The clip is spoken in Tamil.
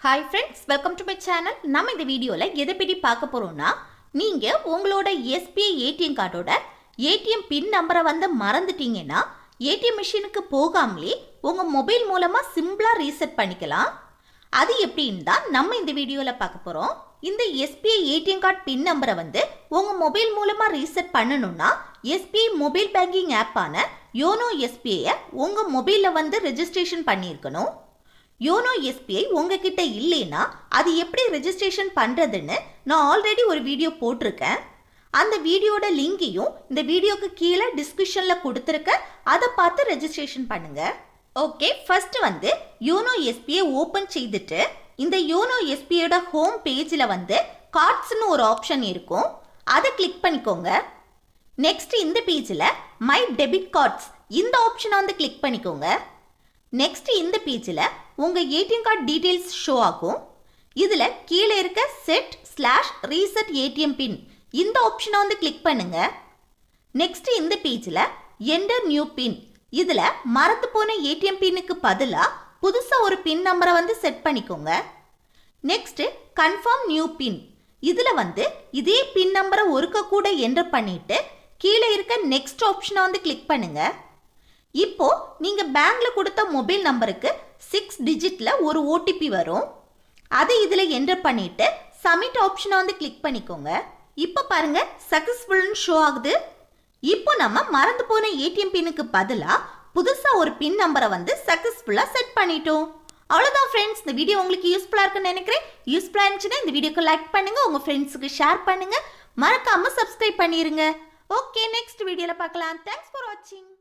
Hi friends, welcome to my channel. நம்ம இந்த வீடியோல எதை பத்தி பார்க்க போறோம்னா, நீங்க உங்களோட SBI ATM கார்டோட ATM பின் நம்பரை மறந்துட்டீங்கன்னா, ATM மிஷினுக்கு போகாமலே உங்க மொபைல் மூலமா சிம்பிளா ரீசெட் பண்ணிக்கலாம். அது எப்படின்னு தான் நம்ம இந்த வீடியோல பார்க்க போறோம். இந்த SBI ATM கார்டு பின் நம்பரை உங்க மொபைல் மூலமா ரீசெட் பண்ணனும்னா, SBI மொபைல் பேங்கிங் ஆப்பான யோனோ SBI உங்க மொபைல்ல ரெஜிஸ்ட்ரேஷன் பண்ணியிருக்கணும். யோனோ SBI உங்ககிட்ட இல்லைனா அது எப்படி ரெஜிஸ்ட்ரேஷன் பண்றதுன்னு நான் ஆல்ரெடி ஒரு வீடியோ போட்டிருக்கேன். அந்த வீடியோட லிங்கையும் இந்த வீடியோக்கு கீழே டிஸ்கிரிப்ஷன்ல கொடுத்திருக்கேன். அதை பார்த்து ரெஜிஸ்ட்ரேஷன் பண்ணுங்க. Okay, first YONO SBI open செய்துட்டு இந்த யோனோ SBIயோட ஹோம் பேஜ்ல கார்ட்ஸ்னு ஒரு ஆப்ஷன் இருக்கும். அதை கிளிக் பண்ணிக்கோங்க. நெக்ஸ்ட் இந்த பேஜ்ல மை டெபிட் கார்ட்ஸ் இந்த ஆப்ஷனை கிளிக் பண்ணிக்கோங்க. நெக்ஸ்ட் இந்த பேஜ்ல உங்க ATM கார்டு டீடைல்ஸ் ஷோ ஆகும். இதுல கீழே இருக்க set/reset ATM பின் இந்த ஆப்ஷனை கிளிக் பண்ணுங்க. நெக்ஸ்ட் இந்த பேஜ்ல enter new பின் இதுல மறந்து போன ATM பின்னுக்கு பதிலா புதுசா ஒரு பின் நம்பரை செட் பண்ணிக்கோங்க. நெக்ஸ்ட் confirm new பின் இதுல இதே பின் நம்பரை ஒருக்க கூட என்டர் பண்ணிட்டு கீழே இருக்க நெக்ஸ்ட் ஆப்ஷனை கிளிக் பண்ணுங்க. இப்போ நீங்க பேங்க்ல கொடுத்த மொபைல் நம்பருக்கு 6 டிஜிட்ல ஒரு OTP வரும். அதை இதுல என்டர் பண்ணிட்டு சப்மிட் ஆப்ஷனை கிளிக் பண்ணிக்கோங்க. இப்போ பாருங்க சக்சஸ்ஃபுல்னு ஷோ ஆகுது. இப்போ நம்ம மறந்து போன ATM பின்னுக்கு பதிலா புதுசா ஒரு பின் நம்பரை சக்சஸ்ஃபுல்லா செட் பண்ணிட்டோம். அவ்வளவுதான் ஃப்ரெண்ட்ஸ், இந்த வீடியோ உங்களுக்கு யூஸ்ஃபுல்லா இருக்குன்னு நினைக்கிறேன். யூஸ்ஃபுல்லா இருந்துச்சுன்னா இந்த வீடியோக்கு லைக் பண்ணுங்க, உங்க ஃப்ரெண்ட்ஸுக்கு ஷேர் பண்ணுங்க, மறக்காம சப்ஸ்கிரைப் பண்ணிருங்க. ஓகே, நெக்ஸ்ட் வீடியோல பார்க்கலாம். தேங்க்ஸ் ஃபார் வாட்சிங்.